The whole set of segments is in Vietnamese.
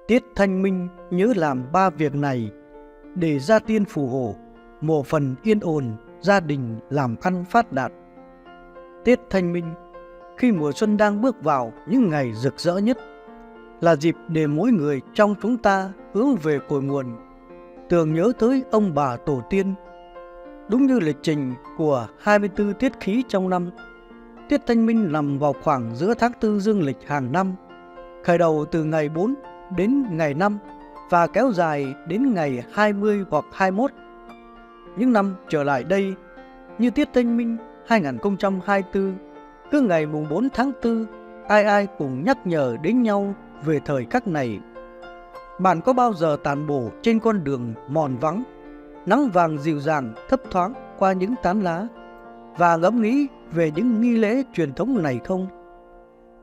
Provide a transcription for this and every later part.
Tiết Thanh Minh nhớ làm 3 việc này để gia tiên phù hộ, mộ phần yên ổn, gia đình làm ăn phát đạt. Tiết Thanh Minh, khi mùa xuân đang bước vào những ngày rực rỡ nhất, là dịp để mỗi người trong chúng ta hướng về cội nguồn, tưởng nhớ tới ông bà tổ tiên. Đúng như lịch trình của 24 tiết khí trong năm, Tiết Thanh Minh nằm vào khoảng giữa tháng 4 dương lịch hàng năm, khởi đầu từ ngày 4 đến ngày 5 và kéo dài đến ngày 20 hoặc 21. Những năm trở lại đây, như Tiết Thanh Minh 2024, cứ ngày mùng 4 tháng 4, ai cũng nhắc nhở đến nhau về thời khắc này. Bạn có bao giờ tản bộ trên con đường mòn vắng, nắng vàng dịu dàng thấp thoáng qua những tán lá và ngẫm nghĩ về những nghi lễ truyền thống này không?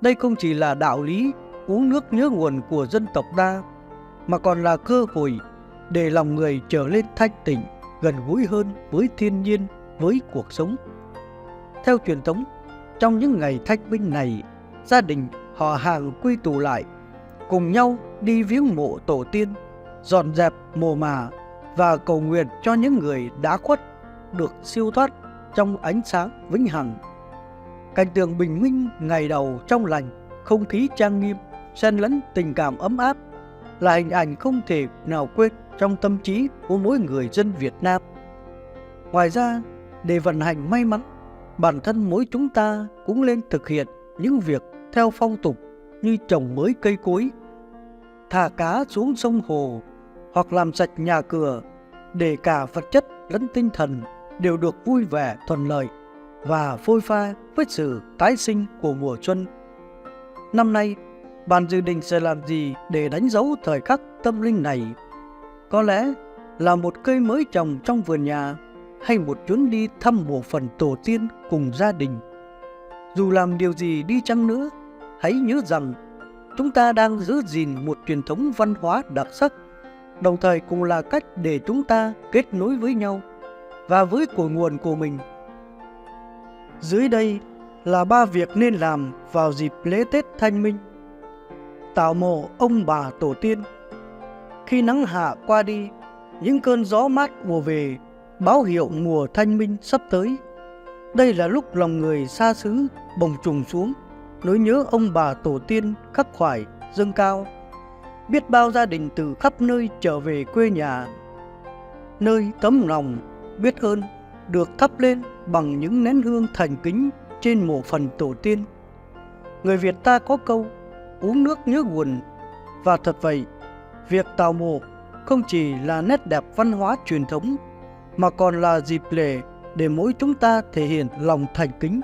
Đây không chỉ là đạo lý uống nước nhớ nguồn của dân tộc ta, mà còn là cơ hội để lòng người trở lên thanh tịnh, gần gũi hơn với thiên nhiên, với cuộc sống. Theo truyền thống, trong những ngày thanh minh này, gia đình họ hàng quy tụ lại, cùng nhau đi viếng mộ tổ tiên, dọn dẹp mồ mả và cầu nguyện cho những người đã khuất được siêu thoát trong ánh sáng vĩnh hằng. Cảnh tượng bình minh ngày đầu trong lành, không khí trang nghiêm, xen lẫn tình cảm ấm áp là hình ảnh không thể nào quên trong tâm trí của mỗi người dân Việt Nam. Ngoài ra, để vận hành may mắn, bản thân mỗi chúng ta cũng nên thực hiện những việc theo phong tục như trồng mới cây cối, thả cá xuống sông hồ hoặc làm sạch nhà cửa, để cả vật chất lẫn tinh thần đều được vui vẻ thuận lợi và phôi pha với sự tái sinh của mùa xuân. Năm nay, bạn dự định sẽ làm gì để đánh dấu thời khắc tâm linh này? Có lẽ là một cây mới trồng trong vườn nhà, hay một chuyến đi thăm mộ phần tổ tiên cùng gia đình. Dù làm điều gì đi chăng nữa, hãy nhớ rằng chúng ta đang giữ gìn một truyền thống văn hóa đặc sắc, đồng thời cũng là cách để chúng ta kết nối với nhau và với cội nguồn của mình. Dưới đây là 3 việc nên làm vào dịp lễ Tết Thanh Minh. Tạo mộ ông bà tổ tiên. Khi nắng hạ qua đi, những cơn gió mát ùa về, báo hiệu mùa thanh minh sắp tới. Đây là lúc lòng người xa xứ bồng trùng xuống, nỗi nhớ ông bà tổ tiên khắc khoải dâng cao. Biết bao gia đình từ khắp nơi trở về quê nhà, nơi tấm lòng biết ơn được thắp lên bằng những nén hương thành kính trên mộ phần tổ tiên. Người Việt ta có câu uống nước nhớ nguồn, và thật vậy, việc tạo mộ không chỉ là nét đẹp văn hóa truyền thống, mà còn là dịp lễ để mỗi chúng ta thể hiện lòng thành kính.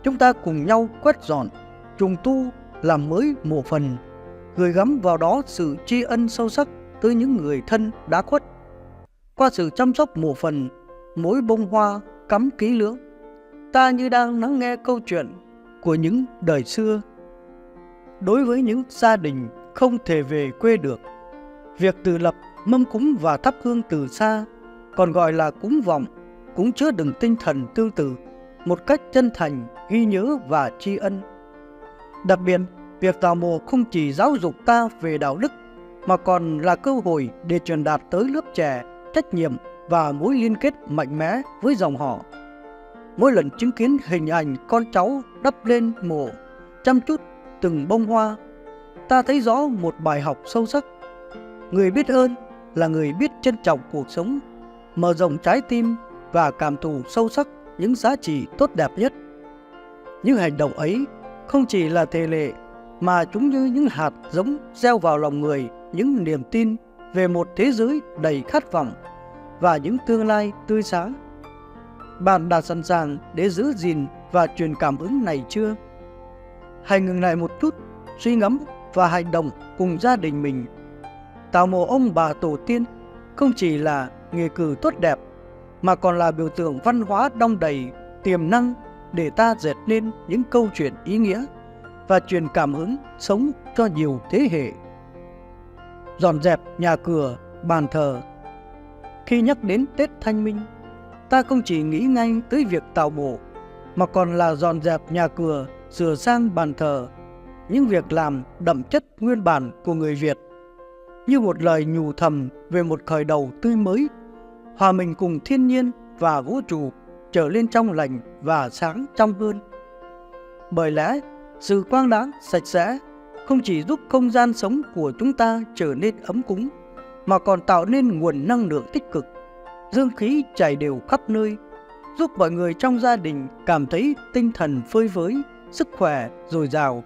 Chúng ta cùng nhau quét dọn, trùng tu, làm mới mộ phần, gửi gắm vào đó sự tri ân sâu sắc tới những người thân đã khuất. Qua sự chăm sóc mộ phần, mỗi bông hoa cắm kỹ lưỡng, ta như đang lắng nghe câu chuyện của những đời xưa. Đối với những gia đình không thể về quê được, việc tự lập mâm cúng và thắp hương từ xa, còn gọi là cúng vọng, cũng chứa đựng tinh thần tương tự, một cách chân thành, ghi nhớ và tri ân. Đặc biệt, việc tạo mộ không chỉ giáo dục ta về đạo đức, mà còn là cơ hội để truyền đạt tới lớp trẻ trách nhiệm và mối liên kết mạnh mẽ với dòng họ. Mỗi lần chứng kiến hình ảnh con cháu đắp lên mộ, chăm chút từng bông hoa, ta thấy rõ một bài học sâu sắc. Người biết ơn là người biết trân trọng cuộc sống, mở rộng trái tim và cảm thụ sâu sắc những giá trị tốt đẹp nhất. Những hành động ấy không chỉ là thể lệ, mà chúng như những hạt giống gieo vào lòng người những niềm tin về một thế giới đầy khát vọng và những tương lai tươi sáng. Bạn đã sẵn sàng để giữ gìn và truyền cảm hứng này chưa? Hãy ngừng lại một chút, suy ngẫm và hành động cùng gia đình mình. Tạo mộ ông bà tổ tiên không chỉ là nghề cử tốt đẹp, mà còn là biểu tượng văn hóa đong đầy tiềm năng để ta dệt nên những câu chuyện ý nghĩa và truyền cảm hứng sống cho nhiều thế hệ. Dọn dẹp nhà cửa, bàn thờ. Khi nhắc đến Tết Thanh Minh, ta không chỉ nghĩ ngay tới việc tạo mộ, mà còn là dọn dẹp nhà cửa, sửa sang bàn thờ, những việc làm đậm chất nguyên bản của người Việt như một lời nhủ thầm về một khởi đầu tươi mới, hòa mình cùng thiên nhiên và vũ trụ trở lên trong lành và sáng trong hơn. Bởi lẽ, sự quang đãng sạch sẽ không chỉ giúp không gian sống của chúng ta trở nên ấm cúng, mà còn tạo nên nguồn năng lượng tích cực, dương khí chảy đều khắp nơi, giúp mọi người trong gia đình cảm thấy tinh thần phơi phới, sức khỏe dồi dào.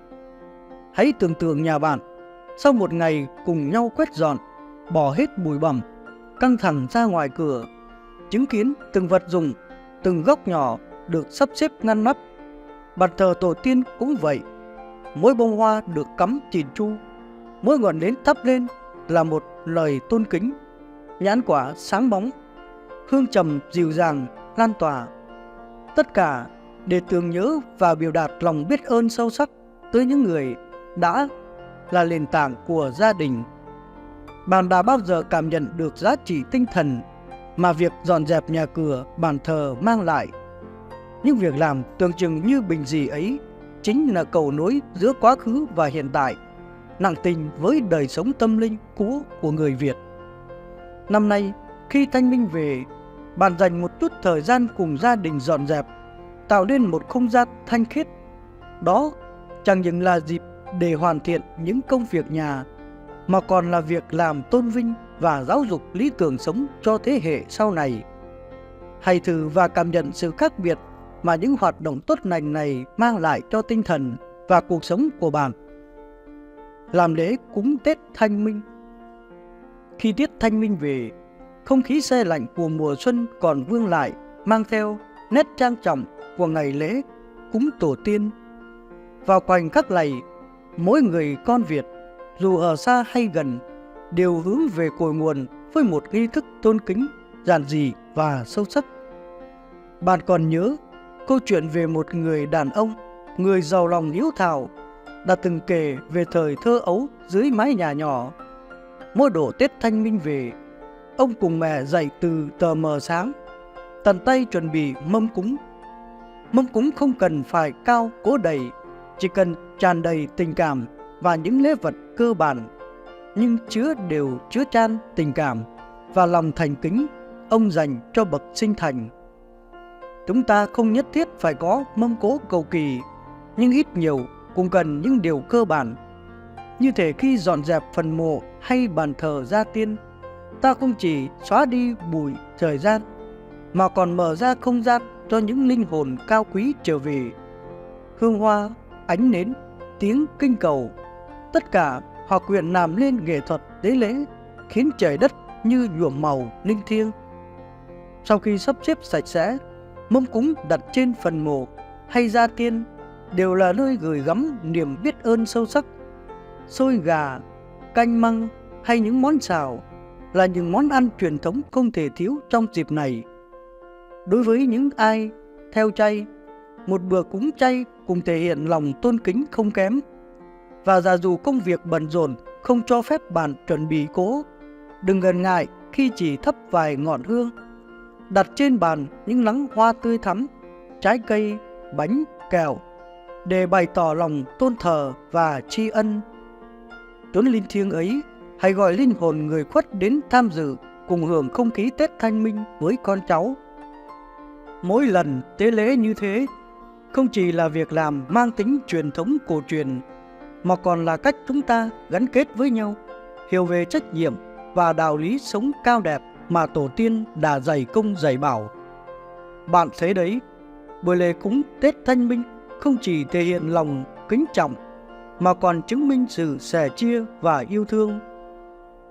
Hãy tưởng tượng nhà bạn, sau một ngày cùng nhau quét dọn, bỏ hết bụi bặm, căng thẳng ra ngoài cửa, chứng kiến từng vật dụng, từng góc nhỏ được sắp xếp ngăn nắp. Bàn thờ tổ tiên cũng vậy, mỗi bông hoa được cắm chỉn chu, mỗi ngọn nến thắp lên là một lời tôn kính, nhãn quả sáng bóng, hương trầm dịu dàng lan tỏa. Tất cả để tưởng nhớ và biểu đạt lòng biết ơn sâu sắc tới những người đã là nền tảng của gia đình. Bạn đã bao giờ cảm nhận được giá trị tinh thần mà việc dọn dẹp nhà cửa, bàn thờ mang lại? Những việc làm tưởng chừng như bình dị ấy chính là cầu nối giữa quá khứ và hiện tại, nặng tình với đời sống tâm linh cũ của người Việt. Năm nay, khi Thanh Minh về, bạn dành một chút thời gian cùng gia đình dọn dẹp, tạo nên một không gian thanh khiết. Đó chẳng những là dịp để hoàn thiện những công việc nhà, mà còn là việc làm tôn vinh và giáo dục lý tưởng sống cho thế hệ sau này. Hãy thử và cảm nhận sự khác biệt mà những hoạt động tốt lành này mang lại cho tinh thần và cuộc sống của bạn. Làm lễ cúng Tết Thanh Minh. Khi tiết Thanh Minh về, không khí se lạnh của mùa xuân còn vương lại, mang theo nét trang trọng của ngày lễ cúng tổ tiên. Vào khoảnh khắc này, mỗi người con Việt, dù ở xa hay gần, đều hướng về cội nguồn với một nghi thức tôn kính, giản dị và sâu sắc. Bạn còn nhớ câu chuyện về một người đàn ông, người giàu lòng hiếu thảo, đã từng kể về thời thơ ấu dưới mái nhà nhỏ. Mỗi độ Tết Thanh Minh về, ông cùng mẹ dậy từ tờ mờ sáng, tận tay chuẩn bị mâm cúng. Mâm cúng không cần phải cao cố đầy, chỉ cần tràn đầy tình cảm và những lễ vật cơ bản, nhưng đều chứa chan tình cảm và lòng thành kính ông dành cho bậc sinh thành. Chúng ta không nhất thiết phải có mâm cỗ cầu kỳ, nhưng ít nhiều cũng cần những điều cơ bản. Như thể khi dọn dẹp phần mộ hay bàn thờ gia tiên, ta không chỉ xóa đi bụi thời gian, mà còn mở ra không gian cho những linh hồn cao quý trở về. Hương hoa, ánh nến, tiếng kinh cầu, tất cả hòa quyện làm lên nghệ thuật tế lễ, khiến trời đất như nhuộm màu linh thiêng. Sau khi sắp xếp sạch sẽ, mâm cúng đặt trên phần mộ hay gia tiên đều là nơi gửi gắm niềm biết ơn sâu sắc. Xôi gà, canh măng hay những món xào là những món ăn truyền thống không thể thiếu trong dịp này. Đối với những ai theo chay, một bữa cúng chay cũng thể hiện lòng tôn kính không kém. Và giả dù công việc bận rộn không cho phép bạn chuẩn bị cỗ, đừng ngần ngại khi chỉ thắp vài ngọn hương, đặt trên bàn những lẵng hoa tươi thắm, trái cây, bánh, kẹo, để bày tỏ lòng tôn thờ và tri ân. Chốn linh thiêng ấy, hãy gọi linh hồn người khuất đến tham dự, cùng hưởng không khí Tết Thanh Minh với con cháu. Mỗi lần tế lễ như thế, không chỉ là việc làm mang tính truyền thống cổ truyền, mà còn là cách chúng ta gắn kết với nhau, hiểu về trách nhiệm và đạo lý sống cao đẹp mà tổ tiên đã dày công dạy bảo. Bạn thấy đấy, buổi lễ cúng Tết Thanh Minh không chỉ thể hiện lòng kính trọng, mà còn chứng minh sự sẻ chia và yêu thương.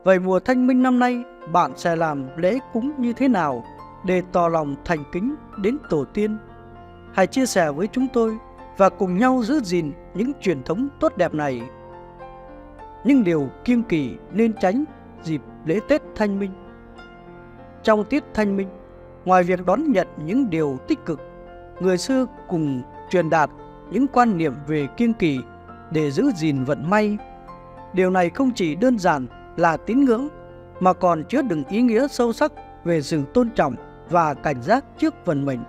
Vậy mùa Thanh Minh năm nay, bạn sẽ làm lễ cúng như thế nào để tỏ lòng thành kính đến tổ tiên? Hãy chia sẻ với chúng tôi và cùng nhau giữ gìn những truyền thống tốt đẹp này. Những điều kiêng kỵ nên tránh dịp lễ Tết Thanh Minh. Trong tiết Thanh Minh, ngoài việc đón nhận những điều tích cực, người xưa cùng truyền đạt những quan niệm về kiêng kỵ để giữ gìn vận may. Điều này không chỉ đơn giản là tín ngưỡng, mà còn chứa đựng ý nghĩa sâu sắc về sự tôn trọng và cảnh giác trước vận mệnh.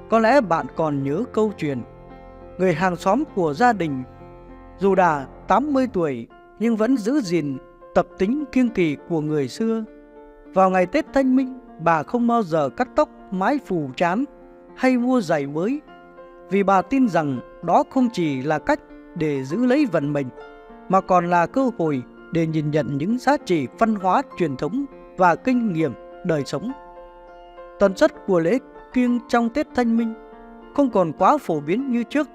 Có lẽ bạn còn nhớ câu chuyện người hàng xóm của gia đình, dù đã 80 tuổi nhưng vẫn giữ gìn tập tính kiêng kỵ của người xưa. Vào ngày Tết Thanh Minh, bà không bao giờ cắt tóc, mái phủ trán hay mua giày mới, vì bà tin rằng đó không chỉ là cách để giữ lấy vận mệnh, mà còn là cơ hội để nhìn nhận những giá trị văn hóa truyền thống và kinh nghiệm đời sống. Tần suất của lễ kiêng trong Tết Thanh Minh không còn quá phổ biến như trước,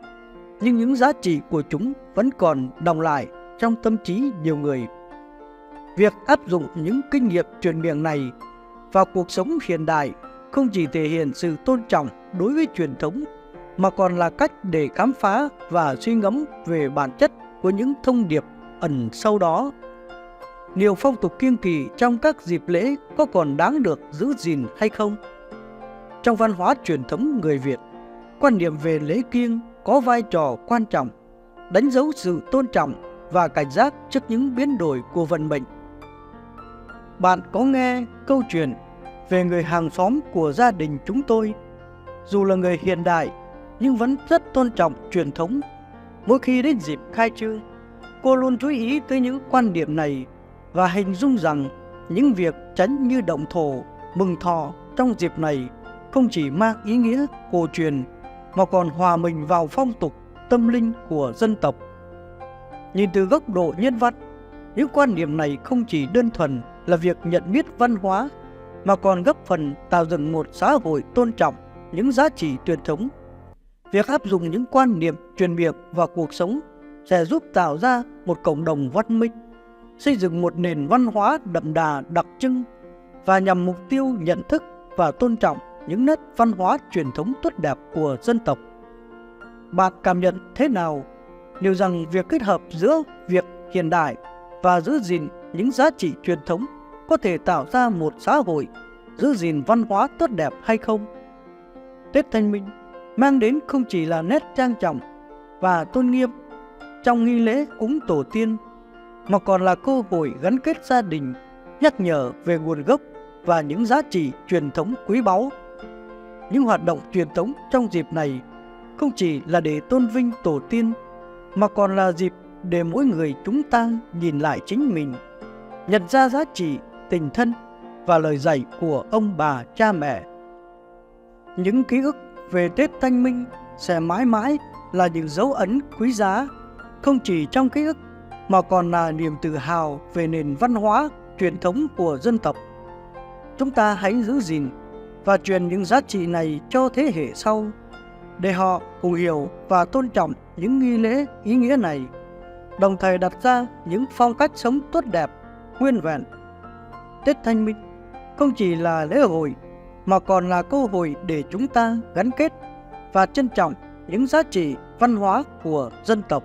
nhưng những giá trị của chúng vẫn còn đọng lại trong tâm trí nhiều người. Việc áp dụng những kinh nghiệm truyền miệng này vào cuộc sống hiện đại không chỉ thể hiện sự tôn trọng đối với truyền thống, mà còn là cách để khám phá và suy ngẫm về bản chất của những thông điệp ẩn sâu đó. Nhiều phong tục kiêng kỵ trong các dịp lễ có còn đáng được giữ gìn hay không? Trong văn hóa truyền thống người Việt, quan niệm về lễ kiêng có vai trò quan trọng, đánh dấu sự tôn trọng và cảnh giác trước những biến đổi của vận mệnh. Bạn có nghe câu chuyện về người hàng xóm của gia đình chúng tôi? Dù là người hiện đại nhưng vẫn rất tôn trọng truyền thống. Mỗi khi đến dịp khai trương, cô luôn chú ý tới những quan điểm này và hình dung rằng những việc tránh như động thổ, mừng thọ trong dịp này không chỉ mang ý nghĩa cổ truyền mà còn hòa mình vào phong tục tâm linh của dân tộc. Nhìn từ góc độ nhân văn, những quan điểm này không chỉ đơn thuần là việc nhận biết văn hóa, mà còn góp phần tạo dựng một xã hội tôn trọng những giá trị truyền thống. Việc áp dụng những quan niệm truyền miệng vào cuộc sống sẽ giúp tạo ra một cộng đồng văn minh, xây dựng một nền văn hóa đậm đà đặc trưng, và nhằm mục tiêu nhận thức và tôn trọng những nét văn hóa truyền thống tốt đẹp của dân tộc. Bạn cảm nhận thế nào nếu rằng việc kết hợp giữa việc hiện đại và giữ gìn những giá trị truyền thống có thể tạo ra một xã hội giữ gìn văn hóa tốt đẹp hay không? Tết Thanh Minh mang đến không chỉ là nét trang trọng và tôn nghiêm trong nghi lễ cúng tổ tiên, mà còn là cơ hội gắn kết gia đình, nhắc nhở về nguồn gốc và những giá trị truyền thống quý báu. Những hoạt động truyền thống trong dịp này không chỉ là để tôn vinh tổ tiên, mà còn là dịp để mỗi người chúng ta nhìn lại chính mình, nhận ra giá trị tình thân và lời dạy của ông bà cha mẹ. Những ký ức về Tết Thanh Minh sẽ mãi mãi là những dấu ấn quý giá, không chỉ trong ký ức mà còn là niềm tự hào về nền văn hóa truyền thống của dân tộc. Chúng ta hãy giữ gìn và truyền những giá trị này cho thế hệ sau, để họ cùng hiểu và tôn trọng những nghi lễ ý nghĩa này, đồng thời đặt ra những phong cách sống tốt đẹp, nguyên vẹn. Tết Thanh Minh không chỉ là lễ hội mà còn là cơ hội để chúng ta gắn kết và trân trọng những giá trị văn hóa của dân tộc.